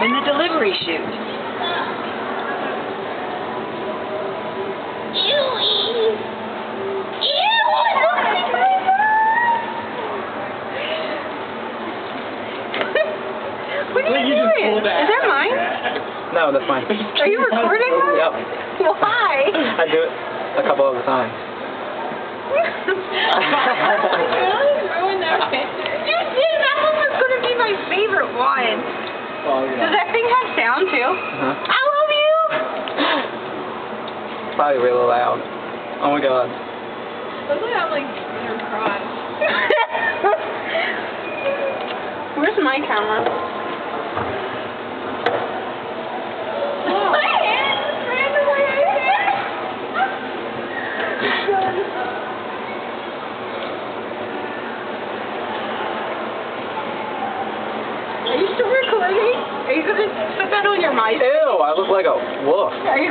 I'm in the delivery chute. What are you doing? Is that mine? No, that's mine. Are you recording this? Yep. Why? I do it a couple of times. Really ruined that picture. You did! That one was going to be my favorite one. Oh, yeah. Does that thing have sound too? Uh-huh. I love you! Probably really loud. Oh my god. Look at that, like, inner cry. Where's my camera? My hand is randomly right there. Are you still recording? Are you going to put that on your mic? Ew, I look like a wolf. Are you